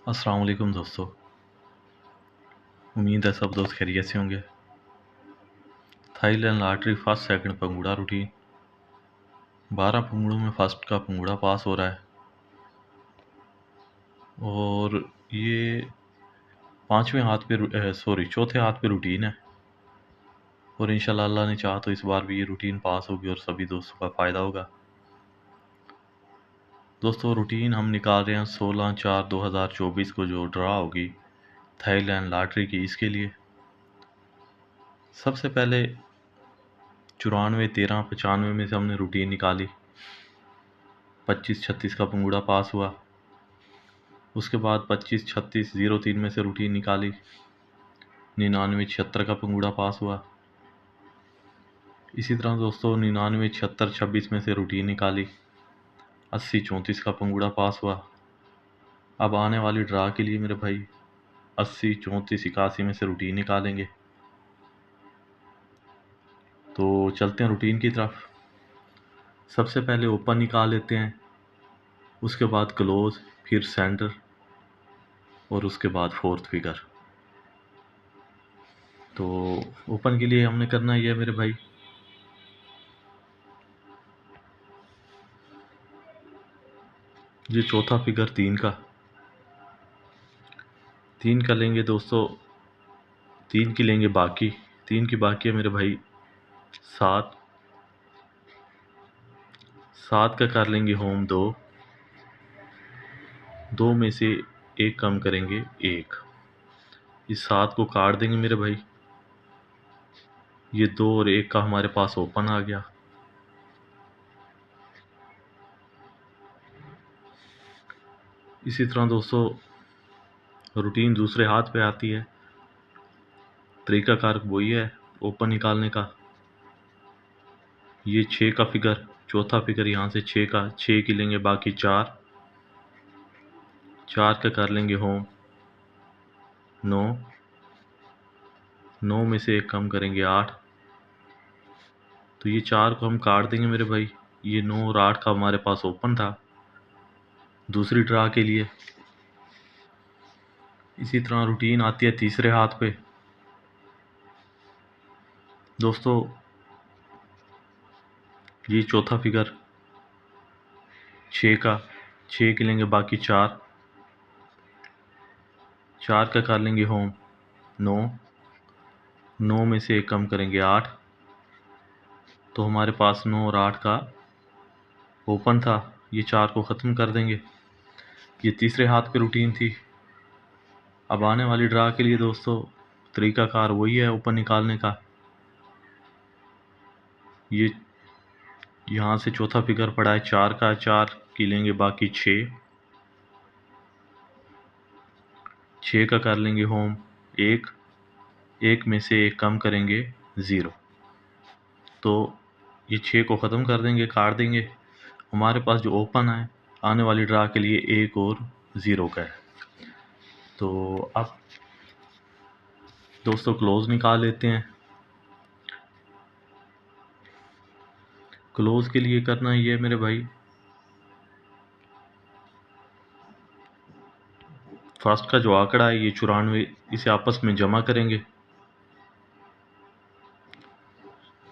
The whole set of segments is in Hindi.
अस्सलाम वालेकुम दोस्तों। उम्मीद है सब दोस्त खैरियत से होंगे। थाईलैंड लॉटरी फर्स्ट सेकंड पंगूड़ा रूटीन 12 पंगूड़ों में फर्स्ट का पंगूड़ा पास हो रहा है और ये चौथे हाथ पे रूटीन है और इंशाल्लाह अल्लाह ने चाहा तो इस बार भी ये रूटीन पास होगी और सभी दोस्तों का फ़ायदा होगा। दोस्तों रूटीन हम निकाल रहे हैं 16/4/2024 को जो ड्रा होगी थाईलैंड लॉटरी की, इसके लिए सबसे पहले 94 13 95 में से हमने रूटीन निकाली। 25 36 का पंगूड़ा पास हुआ। उसके बाद 25 36 03 में से रूटीन निकाली। 99 76 का पंगूड़ा पास हुआ। इसी तरह दोस्तों 99 76 26 में से रूटीन निकाली। 80 34 का पंगूड़ा पास हुआ। अब आने वाली ड्रा के लिए मेरे भाई 80 34 81 में से रूटीन निकालेंगे। तो चलते हैं रूटीन की तरफ। सबसे पहले ओपन निकाल लेते हैं, उसके बाद क्लोज, फिर सेंटर और उसके बाद फोर्थ फिगर। तो ओपन के लिए हमने करना ही है मेरे भाई, ये चौथा फिगर 3 का लेंगे दोस्तों। 3 की लेंगे बाकी, 3 की बाकी है मेरे भाई 7। 7 का कर लेंगे होम 2। 2 में से एक कम करेंगे 1। इस 7 को काट देंगे मेरे भाई। ये 2 और 1 का हमारे पास ओपन आ गया। इसी तरह दोस्तों रूटीन दूसरे हाथ पे आती है। तरीकाकार वही है ओपन निकालने का। ये 6 का फिगर, चौथा फिगर यहाँ से 6 का, 6 की लेंगे बाकी 4। 4 का कर लेंगे होम 9। 9 में से एक कम करेंगे 8। तो ये 4 को हम काट देंगे मेरे भाई। ये 9 और 8 का हमारे पास ओपन था दूसरी ड्रा के लिए। इसी तरह रूटीन आती है तीसरे हाथ पे। दोस्तों ये चौथा फिगर 6 का, 6 की लेंगे बाकी 4। 4 का कर लेंगे होम 9। 9 में से एक कम करेंगे 8। तो हमारे पास 9 और 8 का ओपन था। ये 4 को ख़त्म कर देंगे। ये तीसरे हाथ पे रूटीन थी। अब आने वाली ड्रा के लिए दोस्तों तरीकाकार वही है ओपन निकालने का। ये यहाँ से चौथा फिगर पड़ा है 4 का, 4 की लेंगे बाकी 6। 6 का कर लेंगे होम 1। 1 में से एक कम करेंगे 0। तो ये 6 को ख़त्म कर देंगे, काट देंगे। हमारे पास जो ओपन है आने वाली ड्रा के लिए 1 और 0 का है। तो अब दोस्तों क्लोज निकाल लेते हैं। क्लोज के लिए करना ये है मेरे भाई, फर्स्ट का जो आंकड़ा है ये 94, इसे आपस में जमा करेंगे।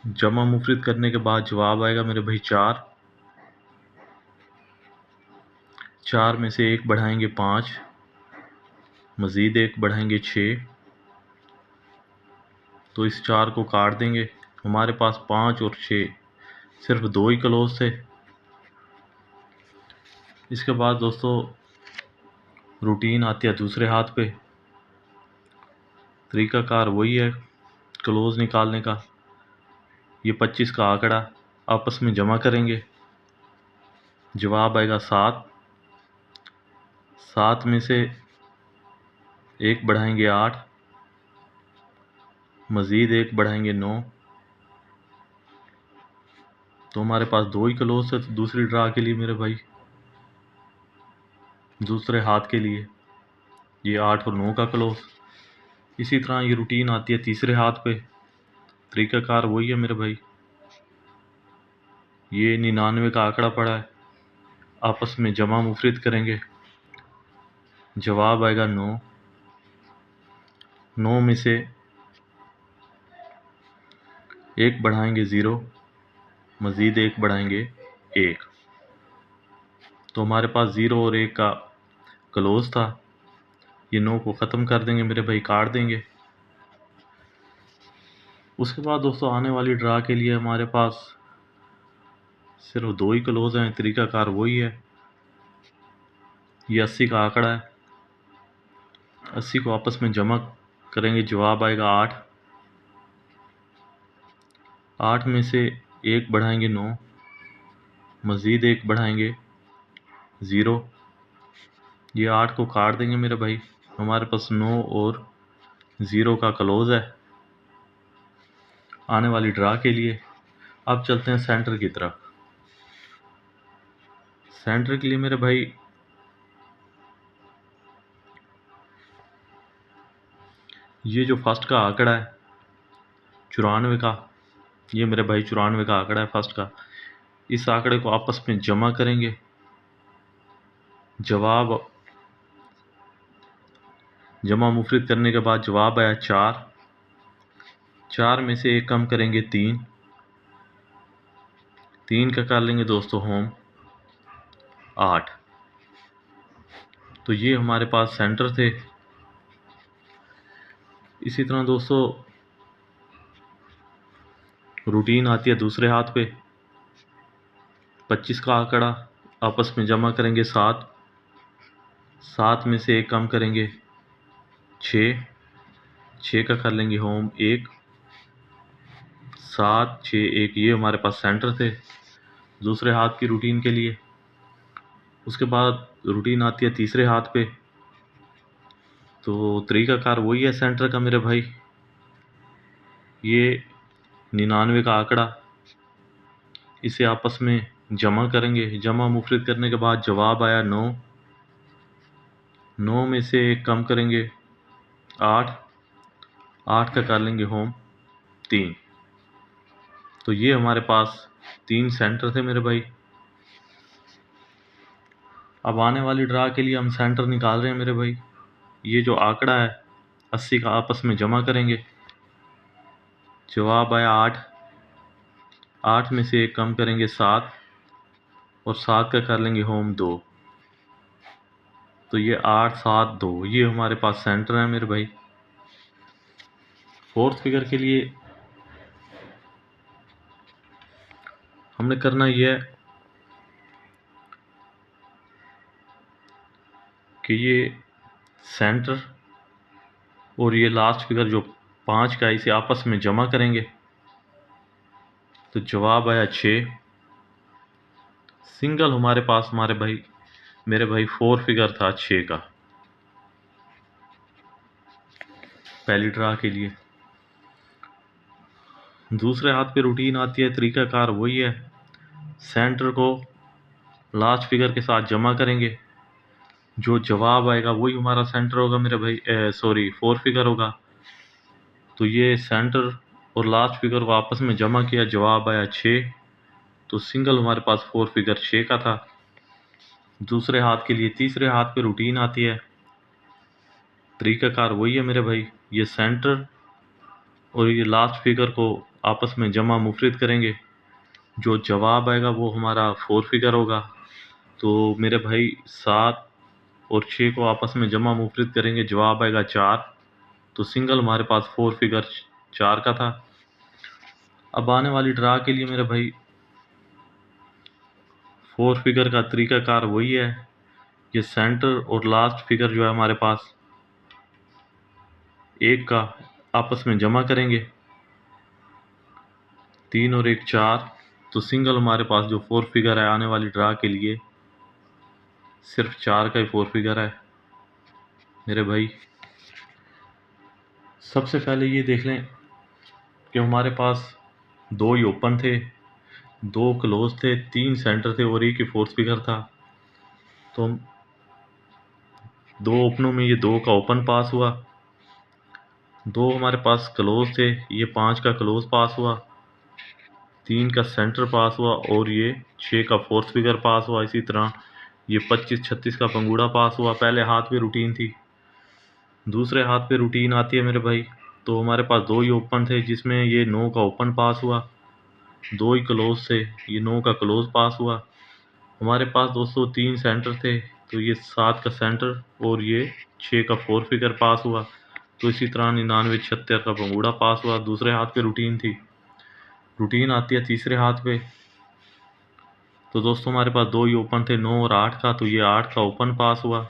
जमा मुफरिद करने के बाद जवाब आएगा मेरे भाई 4। 4 में से एक बढ़ाएंगे 5, मज़ीद एक बढ़ाएंगे 6। तो इस 4 को काट देंगे। हमारे पास 5 और 6 सिर्फ 2 ही क्लोज थे। इसके बाद दोस्तों रूटीन आती है दूसरे हाथ पे। तरीकाकार वही है क्लोज निकालने का। ये 25 का आंकड़ा आपस में जमा करेंगे, जवाब आएगा 7। 7 में से एक बढ़ाएंगे 8, मज़ीद एक बढ़ाएंगे 9। तो हमारे पास 2 ही क्लोज है दूसरी ड्रा के लिए मेरे भाई, दूसरे हाथ के लिए ये 8 और 9 का क्लोज। इसी तरह ये रूटीन आती है तीसरे हाथ पे। तरीकाकार वही है मेरे भाई। ये 99 का आंकड़ा पड़ा है, आपस में जमा मुफरिद करेंगे। जवाब आएगा 9। 9 में से 1 बढ़ाएंगे 0, मज़ीद 1 बढ़ाएंगे 1। तो हमारे पास 0 और 1 का क्लोज था। ये 9 को ख़त्म कर देंगे मेरे भाई, काट देंगे। उसके बाद दोस्तों आने वाली ड्रा के लिए हमारे पास सिर्फ 2 ही क्लोज हैं। तरीकाकार वही है। ये 80 का आंकड़ा है। 80 को आपस में जमा करेंगे, जवाब आएगा 8। 8 में से 1 बढ़ाएंगे 9, मज़ीद 1 बढ़ाएंगे 0। ये 8 को काट देंगे मेरे भाई। हमारे पास 9 और 0 का क्लोज है आने वाली ड्रा के लिए। अब चलते हैं सेंटर की तरफ। सेंटर के लिए मेरे भाई ये जो फर्स्ट का आंकड़ा है 94 का, ये मेरे भाई 94 का आंकड़ा है फर्स्ट का। इस आंकड़े को आपस में जमा करेंगे, जवाब जमा मुफरिद करने के बाद जवाब आया 4। 4 में से 1 कम करेंगे 3। 3 का कर लेंगे दोस्तों होम 8। तो ये हमारे पास सेंटर थे। इसी तरह दोस्तों रूटीन आती है दूसरे हाथ पे। 25 का आंकड़ा आपस में जमा करेंगे 7। 7 में से 1 कम करेंगे 6। 6 का कर लेंगे होम 1। 7 6 1, ये हमारे पास सेंटर थे दूसरे हाथ की रूटीन के लिए। उसके बाद रूटीन आती है तीसरे हाथ पे। तो तरीकाकार वही है सेंटर का मेरे भाई। ये 99 का आंकड़ा, इसे आपस में जमा करेंगे, जमा मुफरिद करने के बाद जवाब आया 9। 9 में से 1 कम करेंगे 8। 8 का कर लेंगे होम 3। तो ये हमारे पास 3 सेंटर थे मेरे भाई। अब आने वाली ड्रा के लिए हम सेंटर निकाल रहे हैं मेरे भाई। ये जो आंकड़ा है 80 का आपस में जमा करेंगे, जवाब आया 8। 8 में से 1 कम करेंगे 7 और 7 का कर लेंगे होम 2। तो ये 8 7 2, ये हमारे पास सेंटर है मेरे भाई। फोर्थ फिगर के लिए हमने करना यह है कि ये सेंटर और ये लास्ट फिगर जो 5 का, इसे आपस में जमा करेंगे। तो जवाब आया 6। सिंगल हमारे पास मेरे भाई 4 फिगर था 6 का पहली ड्रा के लिए। दूसरे हाथ पे रूटीन आती है, तरीकाकार वही है। सेंटर को लास्ट फिगर के साथ जमा करेंगे, जो जवाब आएगा वही हमारा सेंटर होगा मेरे भाई। सॉरी 4 फिगर होगा। तो ये सेंटर और लास्ट फिगर को आपस में जमा किया, जवाब आया 6। तो सिंगल हमारे पास 4 फिगर 6 का था। दूसरे हाथ के लिए तीसरे हाथ पे रूटीन आती है, तरीकाकार वही है मेरे भाई। ये सेंटर और ये लास्ट फिगर को आपस में जमा मुफरिद करेंगे, जो जवाब आएगा वो हमारा 4 फिगर होगा। तो मेरे भाई 7 और 6 को आपस में जमा मुफरिद करेंगे, जवाब आएगा 4। तो सिंगल हमारे पास 4 फिगर 4 का था। अब आने वाली ड्रा के लिए मेरे भाई 4 फिगर का तरीकाकार वही है। ये सेंटर और लास्ट फिगर जो है हमारे पास 1 का आपस में जमा करेंगे, 3 और 1 4। तो सिंगल हमारे पास जो 4 फिगर है आने वाली ड्रा के लिए सिर्फ 4 का ही 4 फिगर है मेरे भाई। सबसे पहले ये देख लें कि हमारे पास 2 ही ओपन थे, 2 क्लोज थे, 3 सेंटर थे और एक ही फोर्थ फिगर था। तो 2 ओपनों में ये 2 का ओपन पास हुआ, 2 हमारे पास क्लोज थे, ये 5 का क्लोज पास हुआ, 3 का सेंटर पास हुआ और ये 6 का फोर्थ फिगर पास हुआ। इसी तरह ये 25-36 का पंगूड़ा पास हुआ। पहले हाथ पे रूटीन थी, दूसरे हाथ पे रूटीन आती है मेरे भाई। तो हमारे पास 2 ही ओपन थे, जिसमें ये 9 का ओपन पास हुआ, 2 ही क्लोज थे, ये 9 का क्लोज पास हुआ। हमारे पास दोस्तों 3 सेंटर थे, तो ये 7 का सेंटर और ये 6 का 4 फिगर पास हुआ। तो इसी तरह 99-76 का पंगूड़ा पास हुआ। दूसरे हाथ पे रूटीन थी, रूटीन आती है तीसरे हाथ पे। तो दोस्तों हमारे पास 2 ही ओपन थे, 9 और 8 का, तो ये 8 का ओपन पास हुआ।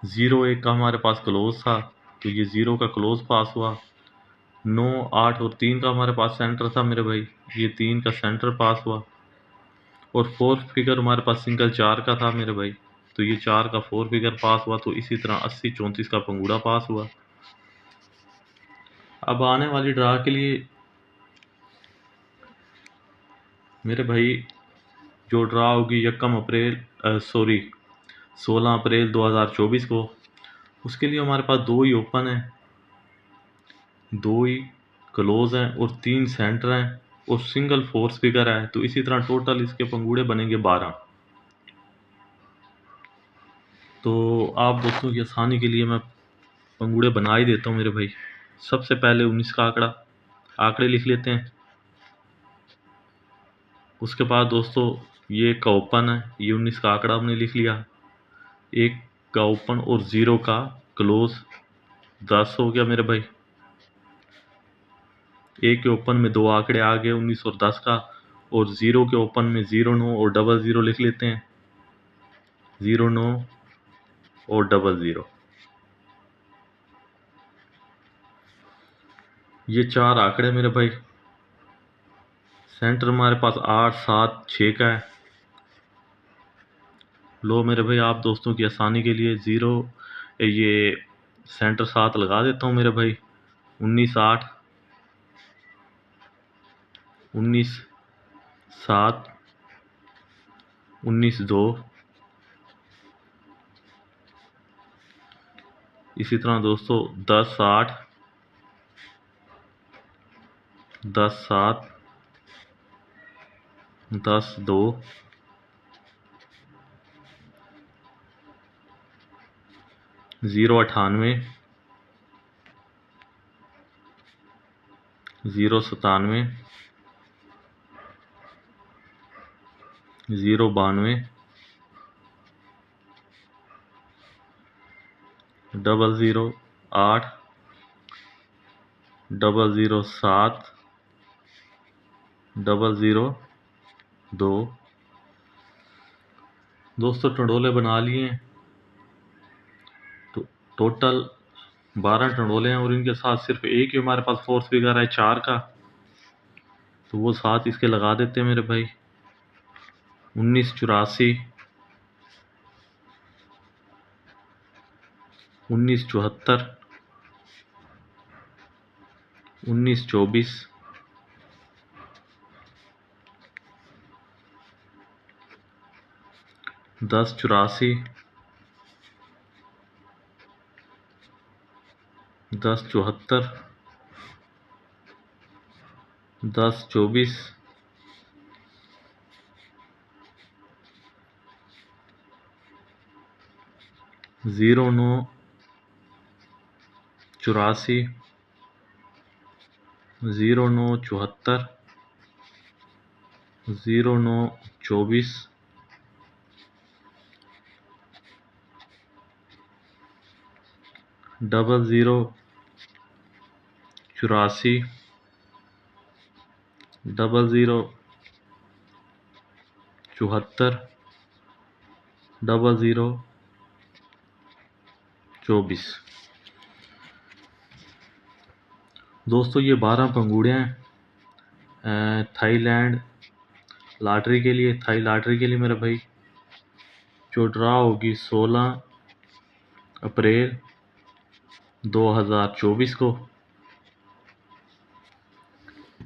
0-1 का हमारे पास क्लोज था, तो ये 0 का क्लोज पास हुआ। 9, 8 और 3 का हमारे पास सेंटर था मेरे भाई, ये 3 का सेंटर पास हुआ। और 4 फिगर हमारे पास सिंगल 4 का था मेरे भाई, तो ये 4 का 4 फिगर पास हुआ। तो इसी तरह 80-34 का पंगूड़ा पास हुआ। अब आने वाली ड्रा के लिए मेरे भाई जो ड्रा होगी 16 अप्रैल 2024 को, उसके लिए हमारे पास 2 ही ओपन है, 2 ही क्लोज हैं और 3 सेंटर हैं और सिंगल 4 फिगर है। तो इसी तरह टोटल इसके पंगूड़े बनेंगे 12। तो आप दोस्तों की आसानी के लिए मैं पंगूड़े बना ही देता हूँ मेरे भाई। सबसे पहले 19 का आंकड़े लिख लेते हैं। उसके बाद दोस्तों ये का ओपन है, ये 19 का आंकड़ा हमने लिख लिया। 1 का ओपन और 0 का क्लोज 10 हो गया मेरे भाई। 1 के ओपन में 2 आंकड़े आ गए, 19 और 10 का। और 0 के ओपन में 0, 9 और 00 लिख लेते हैं। 0, 9 और 00, ये 4 आंकड़े मेरे भाई। सेंटर हमारे पास 8, 7, 6 का है। लो मेरे भाई, आप दोस्तों की आसानी के लिए ये सेंटर 7 लगा देता हूँ मेरे भाई। 19, 8, 19, 7, 19, 2। इसी तरह दोस्तों 10, 8, 10, 7, 10, 2, 0, 98, 0, 97, 0, 92, 00, 8, 00, 7, 00, 2। दोस्तों टंडोले बना लिए। तो टोटल 12 टंडोले हैं और इनके साथ सिर्फ एक ही हमारे पास 4 फिगर है 4 का, तो वो 7 इसके लगा देते हैं मेरे भाई। 19, 84, 19, 74, 19, 24, 10, 84, 10, 74, 10, 24, 0, 9, 84, 0, 9, 74, 0, 9, 24, 00, 84, 00, 74, 00, 24। दोस्तों ये 12 पंगूड़े हैं थाईलैंड लॉटरी के लिए। थाई लॉटरी के लिए मेरे भाई जो ड्रा होगी 16 अप्रैल 2024 को।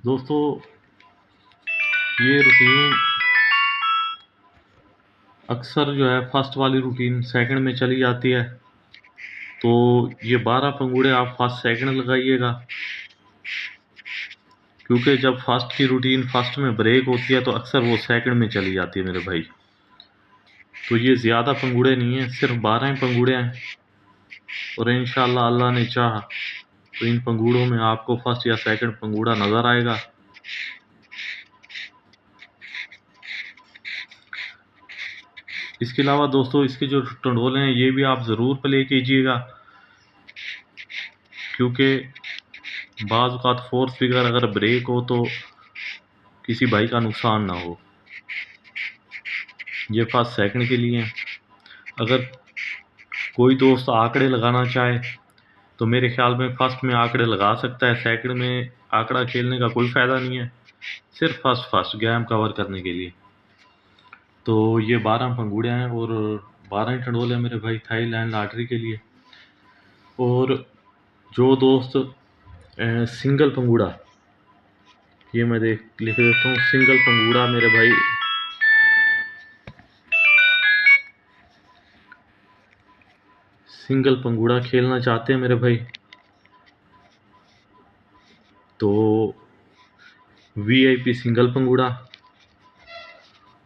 दोस्तों ये रूटीन अक्सर जो है फर्स्ट वाली रूटीन सेकंड में चली जाती है, तो ये 12 पंगूड़े आप फर्स्ट सेकंड लगाइएगा, क्योंकि जब फर्स्ट की रूटीन फर्स्ट में ब्रेक होती है तो अक्सर वो सेकंड में चली जाती है मेरे भाई। तो ये ज़्यादा पंगुड़े नहीं हैं, सिर्फ 12 ही पंगुड़े हैं। और इंशाल्लाह अल्लाह ने चाहा तो इन पंगुड़ों में आपको फर्स्ट या सेकंड पंगुड़ा नज़र आएगा। इसके अलावा दोस्तों इसके जो टंडोले हैं ये भी आप ज़रूर प्ले कीजिएगा, क्योंकि बाज़ औक़ात फोर्स फिगर अगर ब्रेक हो तो किसी भाई का नुकसान ना हो। ये फर्स्ट सेकंड के लिए हैं। अगर कोई दोस्त आंकड़े लगाना चाहे तो मेरे ख्याल में फर्स्ट में आंकड़े लगा सकता है, सेकंड में आंकड़ा खेलने का कोई फ़ायदा नहीं है, सिर्फ फर्स्ट गेम कवर करने के लिए। तो ये 12 पंगुड़े हैं और 12 ही टंडोले हैं मेरे भाई थाईलैंड लॉटरी के लिए। और जो दोस्त सिंगल पंगुड़ा, ये मैं लिख देता हूँ, सिंगल पंगुड़ा मेरे भाई सिंगल पंगुड़ा खेलना चाहते हैं मेरे भाई, तो वीआईपी सिंगल पंगुड़ा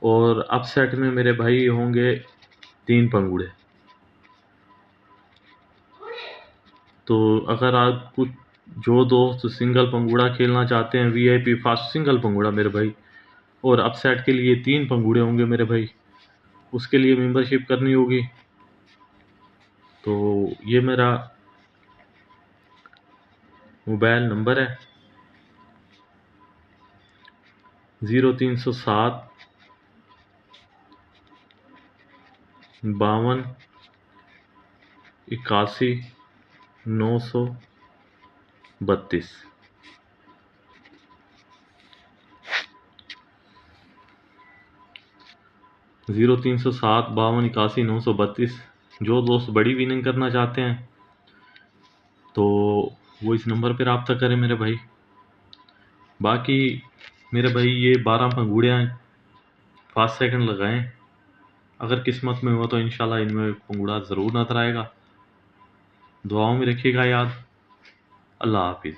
और अपसेट में मेरे भाई होंगे 3 पंगुड़े। तो अगर आप कुछ जो दोस्त सिंगल पंगुड़ा खेलना चाहते हैं, वीआईपी फास्ट सिंगल पंगुड़ा मेरे भाई, और अपसेट के लिए 3 पंगुड़े होंगे मेरे भाई, उसके लिए मेंबरशिप करनी होगी। तो ये मेरा मोबाइल नंबर है 0307 52 81 932। 0307 52 81 932। जो दोस्त बड़ी विनिंग करना चाहते हैं तो वो इस नंबर पर रब्ता करें मेरे भाई। बाकी मेरे भाई ये 12 पंगुड़ियाँ फर्स्ट सेकंड लगाएं, अगर किस्मत में हुआ तो इंशाल्लाह इनमें पंगुड़ा ज़रूर नजर आएगा। दुआओं में रखिएगा याद। अल्लाह हाफिज़।